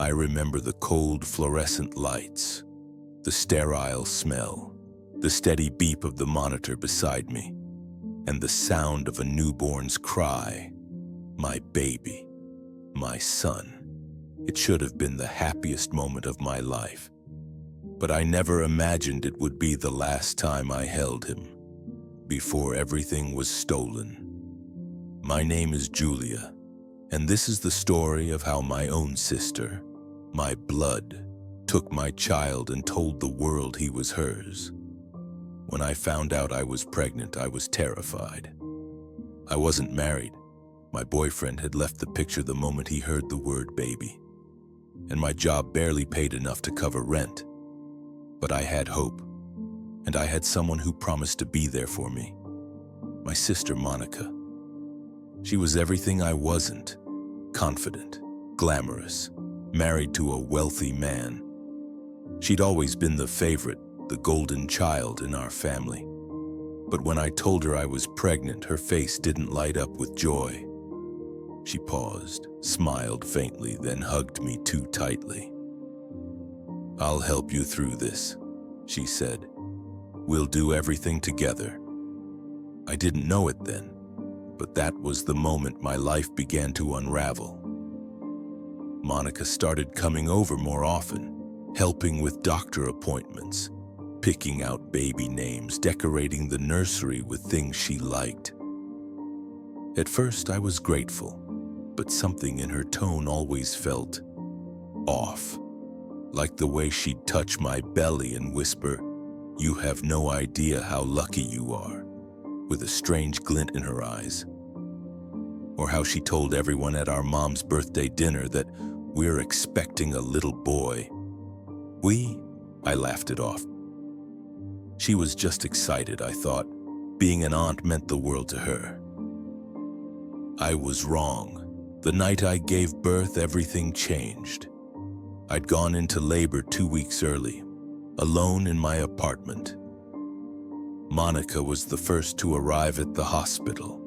I remember the cold fluorescent lights, the sterile smell, the steady beep of the monitor beside me, and the sound of a newborn's cry. My baby, my son. It should have been the happiest moment of my life, but I never imagined it would be the last time I held him, before everything was stolen. My name is Julia, and this is the story of how my own sister, my blood, took my child and told the world he was hers. When I found out I was pregnant, I was terrified. I wasn't married. My boyfriend had left the picture the moment he heard the word baby, and my job barely paid enough to cover rent. But I had hope, and I had someone who promised to be there for me. My sister, Monica. She was everything I wasn't: confident, glamorous, married to a wealthy man. She'd always been the favorite, the golden child in our family. But when I told her I was pregnant, her face didn't light up with joy. She paused, smiled faintly, then hugged me too tightly. "I'll help you through this," she said. "We'll do everything together." I didn't know it then, but that was the moment my life began to unravel. Monica started coming over more often, helping with doctor appointments, picking out baby names, decorating the nursery with things she liked. At first, I was grateful, but something in her tone always felt off. Like the way she'd touch my belly and whisper, "You have no idea how lucky you are," with a strange glint in her eyes. Or how she told everyone at our mom's birthday dinner that we're expecting a little boy. I laughed it off. She was just excited, I thought. Being an aunt meant the world to her. I was wrong. The night I gave birth, everything changed. I'd gone into labor 2 weeks early, alone in my apartment. Monica was the first to arrive at the hospital.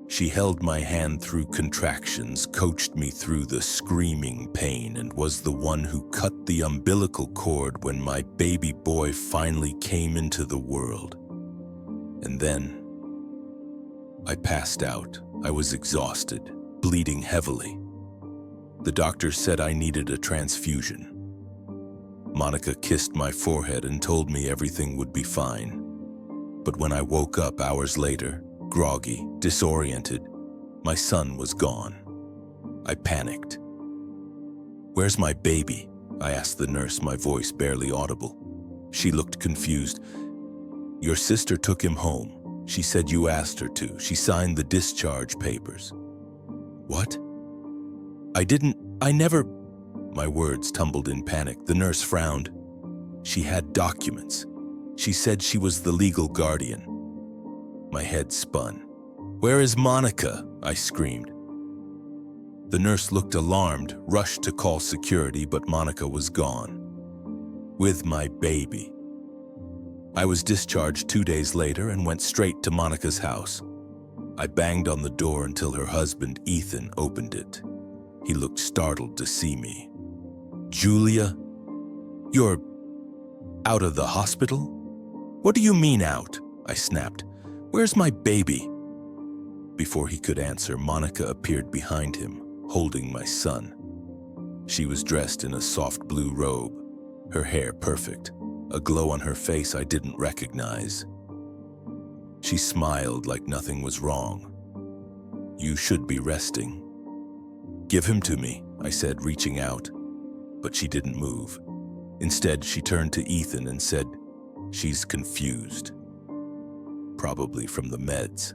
She held my hand through contractions, coached me through the screaming pain, and was the one who cut the umbilical cord when my baby boy finally came into the world. And then I passed out. I was exhausted, bleeding heavily. The doctor said I needed a transfusion. Monica kissed my forehead and told me everything would be fine. But when I woke up hours later, groggy, disoriented, my son was gone. I panicked. "Where's my baby?" I asked the nurse, my voice barely audible. She looked confused. "Your sister took him home. She said you asked her to. She signed the discharge papers." "What?" I never... My words tumbled in panic. The nurse frowned. "She had documents. She said she was the legal guardian." My head spun. "Where is Monica?" I screamed. The nurse looked alarmed, rushed to call security, but Monica was gone. With my baby. I was discharged 2 days later and went straight to Monica's house. I banged on the door until her husband, Ethan, opened it. He looked startled to see me. "Julia, you're out of the hospital?" "What do you mean out?" I snapped. "Where's my baby?" Before he could answer, Monica appeared behind him, holding my son. She was dressed in a soft blue robe, her hair perfect, a glow on her face I didn't recognize. She smiled like nothing was wrong. "You should be resting." "Give him to me," I said, reaching out. But she didn't move. Instead, she turned to Ethan and said, "She's confused. Probably from the meds."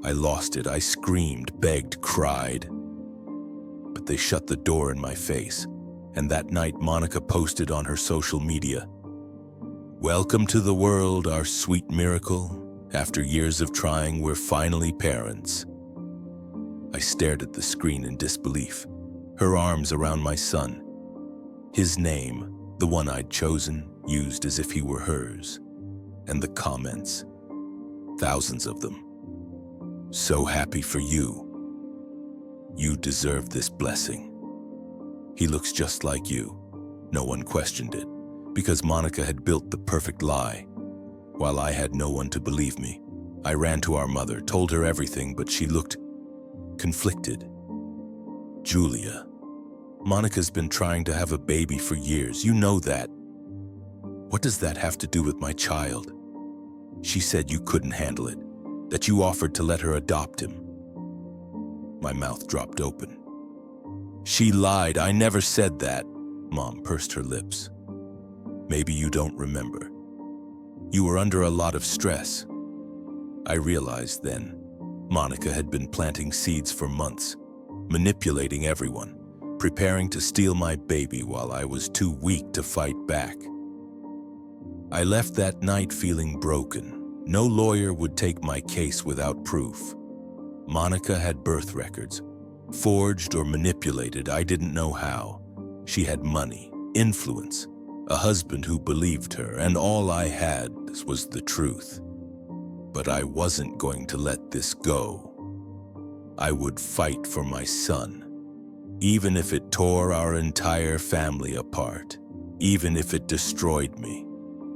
I lost it. I screamed, begged, cried. But they shut the door in my face, and that night Monica posted on her social media, "Welcome to the world, our sweet miracle. After years of trying, we're finally parents." I stared at the screen in disbelief, her arms around my son. His name, the one I'd chosen, used as if he were hers. And the comments, thousands of them. "So happy for you. You deserve this blessing." He looks just like you. No one questioned it, because Monica had built the perfect lie. While I had no one to believe me, I ran to our mother, told her everything, but she looked conflicted. Julia, Monica's been trying to have a baby for years. You know that. What does that have to do with my child? She said you couldn't handle it, that you offered to let her adopt him. My mouth dropped open. She lied. I never said that. Mom pursed her lips. Maybe you don't remember. You were under a lot of stress. I realized then, Monica had been planting seeds for months, manipulating everyone, preparing to steal my baby while I was too weak to fight back. I left that night feeling broken. No lawyer would take my case without proof. Monica had birth records, forged or manipulated, I didn't know how. She had money, influence, a husband who believed her, and all I had was the truth. But I wasn't going to let this go. I would fight for my son, even if it tore our entire family apart, even if it destroyed me.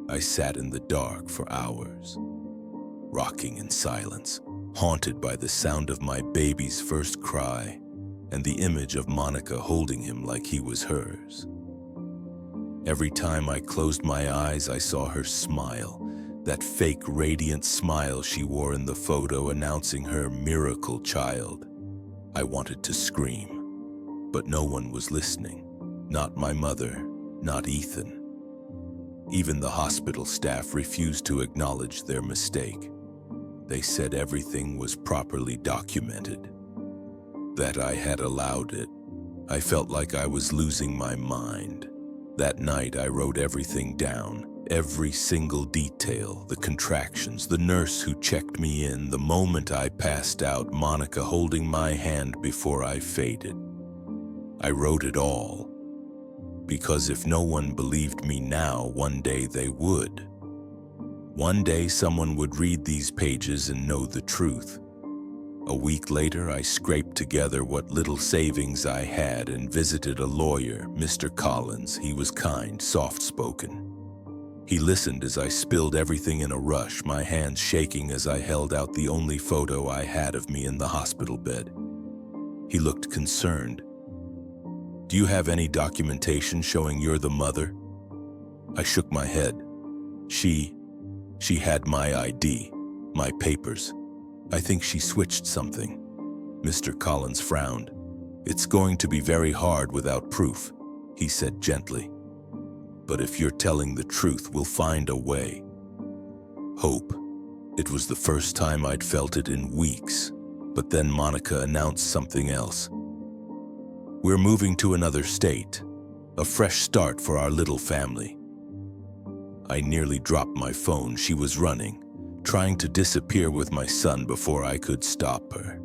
I sat in the dark for hours, rocking in silence, haunted by the sound of my baby's first cry and the image of Monica holding him like he was hers. Every time I closed my eyes, I saw her smile, that fake radiant smile she wore in the photo announcing her miracle child. I wanted to scream, but no one was listening. Not my mother, not Ethan. Even the hospital staff refused to acknowledge their mistake. They said everything was properly documented, that I had allowed it. I felt like I was losing my mind. That night I wrote everything down, every single detail, the contractions, the nurse who checked me in, the moment I passed out, Monica holding my hand before I faded. I wrote it all, because if no one believed me now, one day they would. One day someone would read these pages and know the truth. A week later, I scraped together what little savings I had and visited a lawyer, Mr. Collins. He was kind, soft-spoken. He listened as I spilled everything in a rush, my hands shaking as I held out the only photo I had of me in the hospital bed. He looked concerned. "Do you have any documentation showing you're the mother?" I shook my head. She had my ID, my papers. I think she switched something. Mr. Collins frowned. "It's going to be very hard without proof," he said gently. "But if you're telling the truth, we'll find a way." Hope. It was the first time I'd felt it in weeks. But then Monica announced something else. "We're moving to another state. A fresh start for our little family." I nearly dropped my phone. She was running, trying to disappear with my son before I could stop her.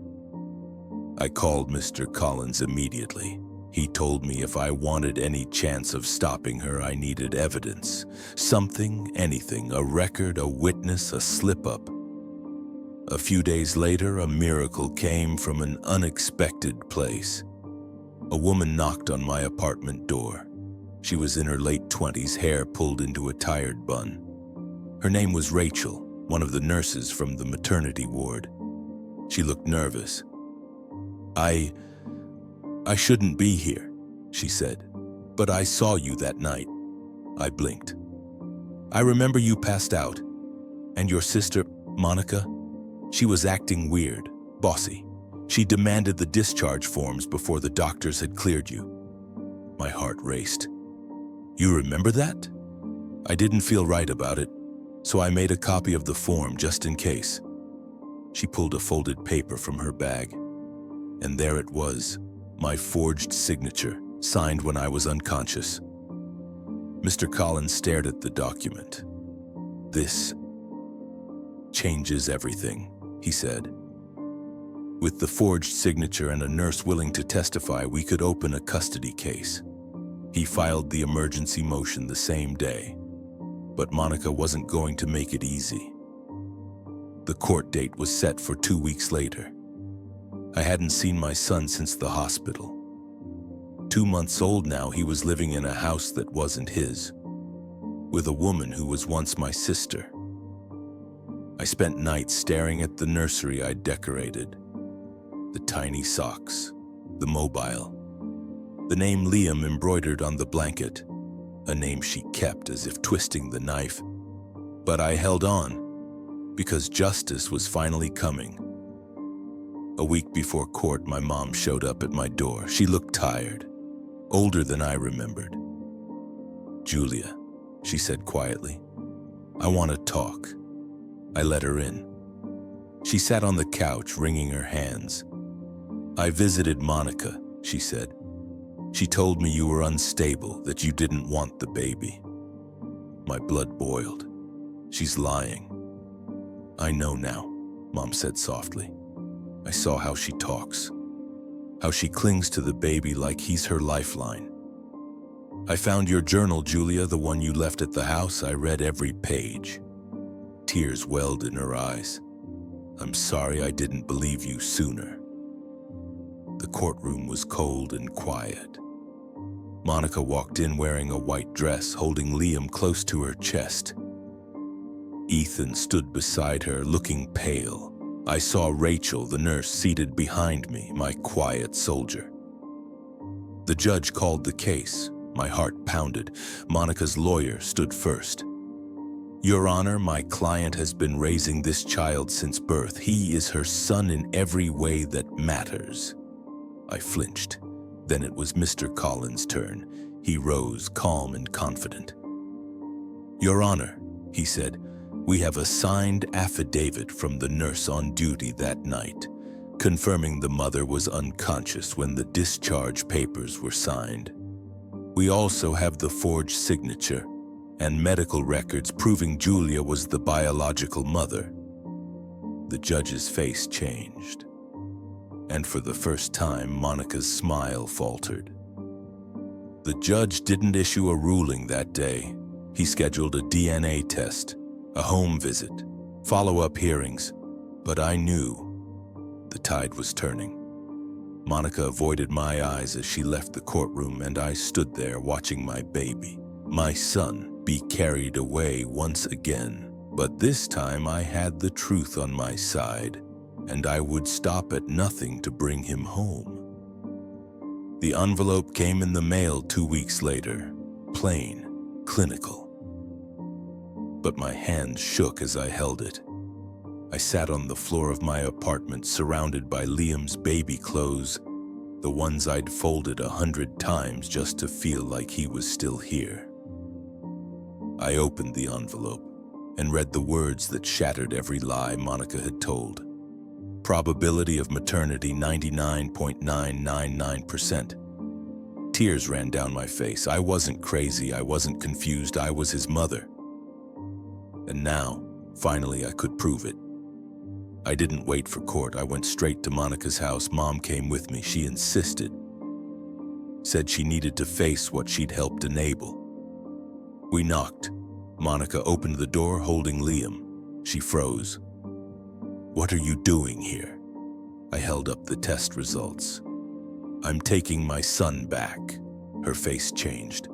I called Mr. Collins immediately. He told me if I wanted any chance of stopping her, I needed evidence. Something, anything, a record, a witness, a slip-up. A few days later, a miracle came from an unexpected place. A woman knocked on my apartment door. She was in her late 20s, hair pulled into a tired bun. Her name was Rachel, one of the nurses from the maternity ward. She looked nervous. I shouldn't be here," she said, "but I saw you that night." I blinked. "I remember you passed out. And your sister, Monica? She was acting weird, bossy. She demanded the discharge forms before the doctors had cleared you." My heart raced. "You remember that?" I didn't feel right about it, so I made a copy of the form just in case. She pulled a folded paper from her bag, and there it was, my forged signature, signed when I was unconscious. Mr. Collins stared at the document. "This changes everything," he said. "With the forged signature and a nurse willing to testify, we could open a custody case." He filed the emergency motion the same day. But Monica wasn't going to make it easy. The court date was set for 2 weeks later. I hadn't seen my son since the hospital. 2 months old now, he was living in a house that wasn't his, with a woman who was once my sister. I spent nights staring at the nursery I'd decorated. The tiny socks, the mobile, the name Liam embroidered on the blanket, a name she kept as if twisting the knife. But I held on, because justice was finally coming. A week before court, my mom showed up at my door. She looked tired, older than I remembered. "Julia," she said quietly, "I want to talk." I let her in. She sat on the couch, wringing her hands. "I visited Monica," she said. "She told me you were unstable, that you didn't want the baby." My blood boiled. "She's lying." "I know now," Mom said softly. "I saw how she talks, how she clings to the baby like he's her lifeline. I found your journal, Julia, the one you left at the house. I read every page." Tears welled in her eyes. "I'm sorry I didn't believe you sooner." The courtroom was cold and quiet. Monica walked in wearing a white dress, holding Liam close to her chest. Ethan stood beside her, looking pale. I saw Rachel, the nurse, seated behind me, my quiet soldier. The judge called the case. My heart pounded. Monica's lawyer stood first. "Your Honor, my client has been raising this child since birth. He is her son in every way that matters." I flinched. Then it was Mr. Collins' turn. He rose, calm and confident. "Your Honor," he said, "we have a signed affidavit from the nurse on duty that night, confirming the mother was unconscious when the discharge papers were signed. We also have the forged signature and medical records proving Julia was the biological mother." The judge's face changed, and for the first time, Monica's smile faltered. The judge didn't issue a ruling that day. He scheduled a DNA test, a home visit, follow-up hearings, but I knew the tide was turning. Monica avoided my eyes as she left the courtroom, and I stood there watching my baby, my son, be carried away once again. But this time I had the truth on my side, and I would stop at nothing to bring him home. The envelope came in the mail 2 weeks later, plain, clinical. But my hands shook as I held it. I sat on the floor of my apartment, surrounded by Liam's baby clothes, the ones I'd folded 100 times just to feel like he was still here. I opened the envelope and read the words that shattered every lie Monica had told. Probability of maternity 99.999%. Tears ran down my face. I wasn't crazy, I wasn't confused, I was his mother. And now, finally, I could prove it. I didn't wait for court. I went straight to Monica's house. Mom came with me. She insisted. Said she needed to face what she'd helped enable. We knocked. Monica opened the door holding Liam. She froze. "What are you doing here?" I held up the test results. "I'm taking my son back." Her face changed,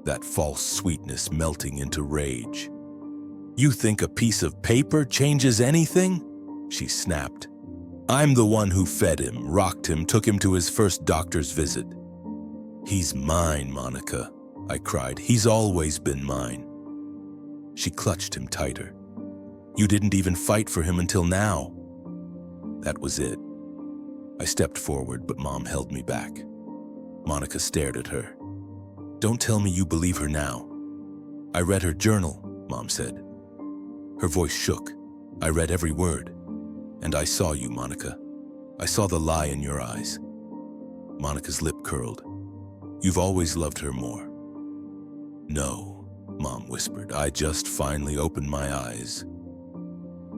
that false sweetness melting into rage. "You think a piece of paper changes anything?" she snapped. "I'm the one who fed him, rocked him, took him to his first doctor's visit." "He's mine, Monica," I cried. "He's always been mine." She clutched him tighter. "You didn't even fight for him until now." That was it. I stepped forward, but Mom held me back. Monica stared at her. "Don't tell me you believe her now." "I read her journal," Mom said. Her voice shook. "I read every word. And I saw you, Monica. I saw the lie in your eyes." Monica's lip curled. "You've always loved her more." "No," Mom whispered. "I just finally opened my eyes."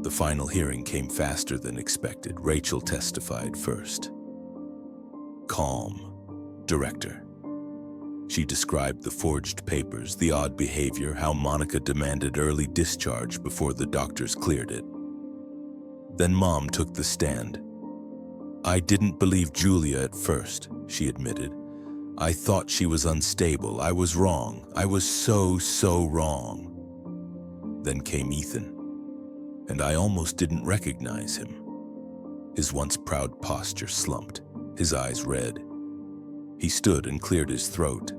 The final hearing came faster than expected. Rachel testified first. Calm. Director. She described the forged papers, the odd behavior, how Monica demanded early discharge before the doctors cleared it. Then Mom took the stand. "I didn't believe Julia at first," she admitted. I thought she was unstable. I was wrong. I was so wrong. Then came Ethan, and I almost didn't recognize him. His once proud posture slumped, his eyes red. He stood and cleared his throat.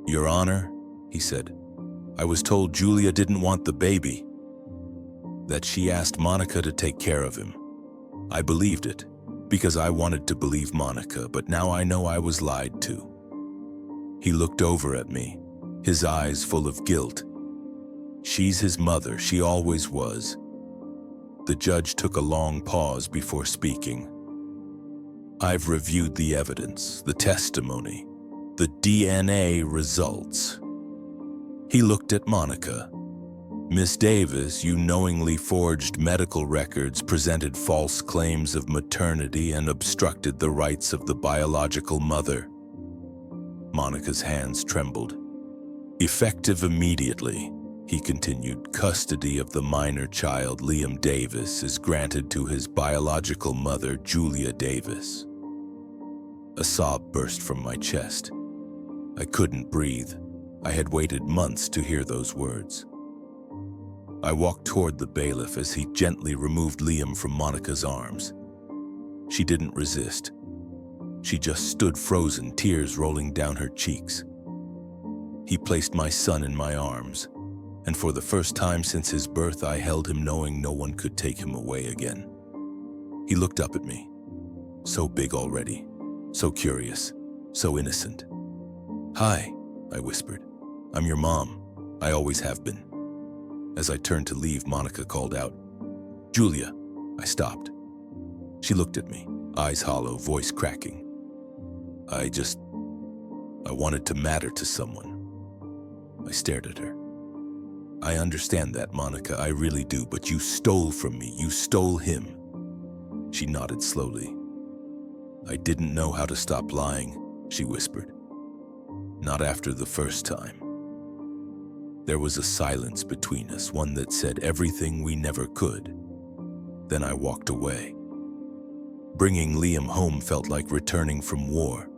"Your Honor," he said, "I was told Julia didn't want the baby, that she asked Monica to take care of him. I believed it, because I wanted to believe Monica, but now I know I was lied to." He looked over at me, his eyes full of guilt. "She's his mother, she always was." The judge took a long pause before speaking. "I've reviewed the evidence, the testimony, the DNA results." He looked at Monica. "Miss Davis, you knowingly forged medical records, presented false claims of maternity, and obstructed the rights of the biological mother." Monica's hands trembled. "Effective immediately," he continued, "custody of the minor child, Liam Davis, is granted to his biological mother, Julia Davis." A sob burst from my chest. I couldn't breathe. I had waited months to hear those words. I walked toward the bailiff as he gently removed Liam from Monica's arms. She didn't resist. She just stood frozen, tears rolling down her cheeks. He placed my son in my arms, and for the first time since his birth, I held him knowing no one could take him away again. He looked up at me, so big already, so curious, so innocent. "Hi," I whispered. "I'm your mom. I always have been." As I turned to leave, Monica called out, "Julia." I stopped. She looked at me, eyes hollow, voice cracking. I wanted to matter to someone." I stared at her. "I understand that, Monica, I really do, but you stole from me. You stole him." She nodded slowly. "I didn't know how to stop lying," she whispered. "Not after the first time." There was a silence between us, one that said everything we never could. Then I walked away. Bringing Liam home felt like returning from war.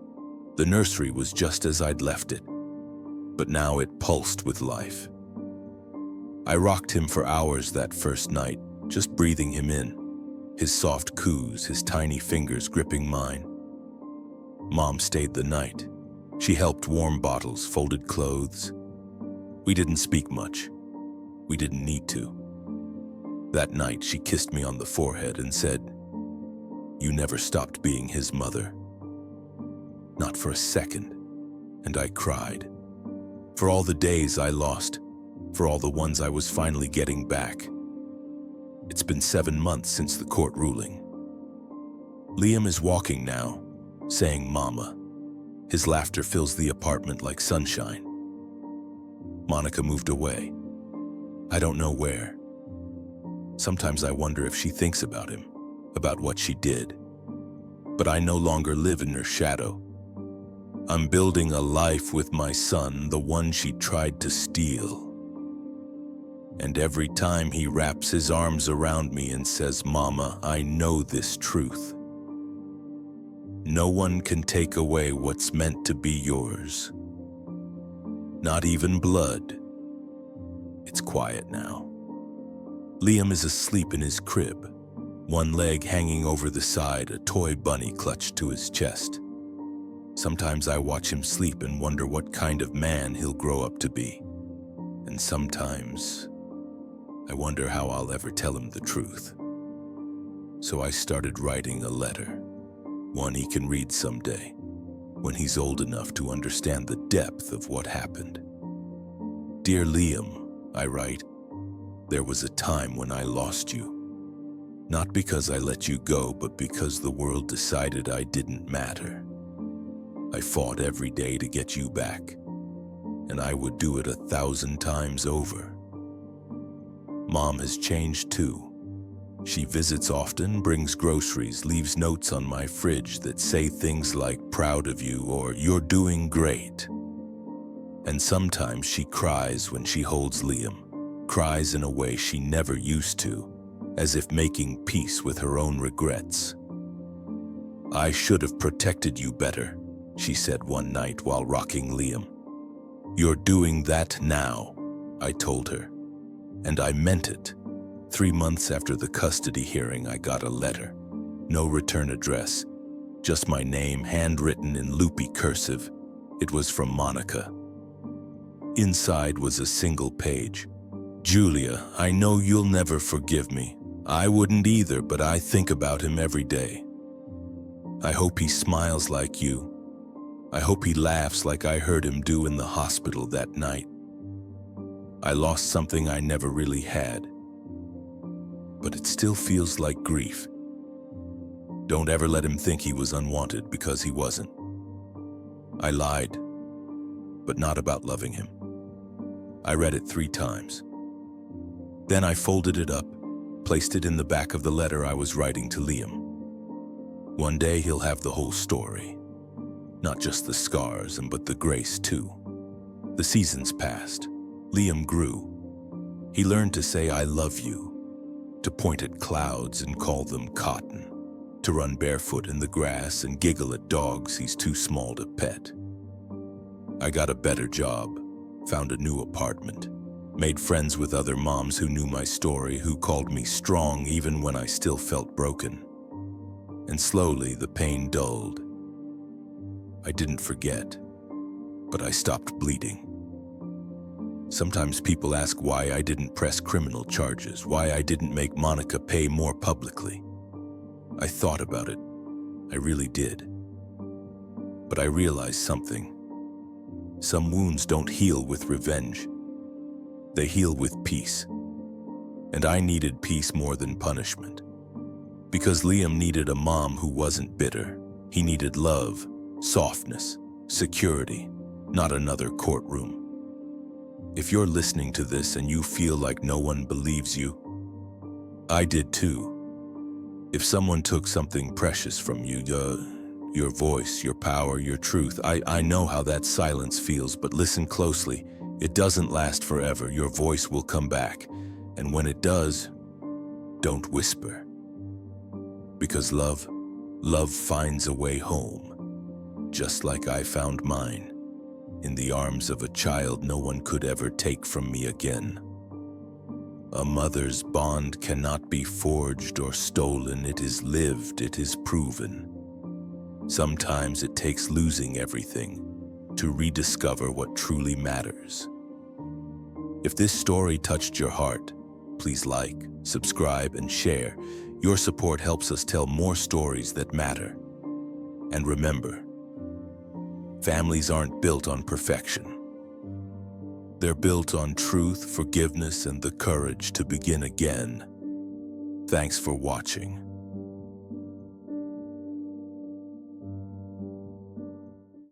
The nursery was just as I'd left it, but now it pulsed with life. I rocked him for hours that first night, just breathing him in, his soft coos, his tiny fingers gripping mine. Mom stayed the night. She helped warm bottles, folded clothes. We didn't speak much. We didn't need to. That night, she kissed me on the forehead and said, "You never stopped being his mother." Not for a second. And I cried. For all the days I lost, for all the ones I was finally getting back. It's been 7 months since the court ruling. Liam is walking now, saying "Mama." His laughter fills the apartment like sunshine. Monica moved away. I don't know where. Sometimes I wonder if she thinks about him, about what she did. But I no longer live in her shadow. I'm building a life with my son, the one she tried to steal. And every time he wraps his arms around me and says, "Mama, I know this truth. No one can take away what's meant to be yours. Not even blood." It's quiet now. Liam is asleep in his crib, one leg hanging over the side, a toy bunny clutched to his chest. Sometimes I watch him sleep and wonder what kind of man he'll grow up to be. And sometimes I wonder how I'll ever tell him the truth. So I started writing a letter, one he can read someday, when he's old enough to understand the depth of what happened. "Dear Liam," I write, "there was a time when I lost you. Not because I let you go, but because the world decided I didn't matter. I fought every day to get you back, and I would do it 1,000 times over. Mom has changed too. She visits often, brings groceries, leaves notes on my fridge that say things like 'proud of you' or 'you're doing great.' And sometimes she cries when she holds Liam, cries in a way she never used to, as if making peace with her own regrets. I should have protected you better. she said one night while rocking Liam. "You're doing that now," I told her. And I meant it. 3 months after the custody hearing, I got a letter. No return address, just my name handwritten in loopy cursive. It was from Monica. Inside was a single page. "Julia, I know you'll never forgive me. I wouldn't either, but I think about him every day. I hope he smiles like you. I hope he laughs like I heard him do in the hospital that night. I lost something I never really had, but it still feels like grief. Don't ever let him think he was unwanted, because he wasn't. I lied, but not about loving him." I read it 3 times. Then I folded it up, placed it in the back of the letter I was writing to Liam. One day he'll have the whole story. Not just the scars, but the grace too. The seasons passed. Liam grew. He learned to say "I love you," to point at clouds and call them cotton, to run barefoot in the grass and giggle at dogs he's too small to pet. I got a better job, found a new apartment, made friends with other moms who knew my story, who called me strong even when I still felt broken. And slowly the pain dulled. I didn't forget, but I stopped bleeding. Sometimes people ask why I didn't press criminal charges, why I didn't make Monica pay more publicly. I thought about it. I really did. But I realized something. Some wounds don't heal with revenge. They heal with peace. And I needed peace more than punishment. Because Liam needed a mom who wasn't bitter. He needed love, softness, security, not another courtroom. If you're listening to this and you feel like no one believes you, I did too. If someone took something precious from you, your voice, your power, your truth, I know how that silence feels, but listen closely. It doesn't last forever. Your voice will come back. And when it does, don't whisper. Because love finds a way home, just like I found mine, in the arms of a child no one could ever take from me again. A mother's bond cannot be forged or stolen. It is lived, it is proven. Sometimes it takes losing everything to rediscover what truly matters. If this story touched your heart, please like, subscribe, and share. Your support helps us tell more stories that matter. And remember, families aren't built on perfection. They're built on truth, forgiveness, and the courage to begin again. Thanks for watching.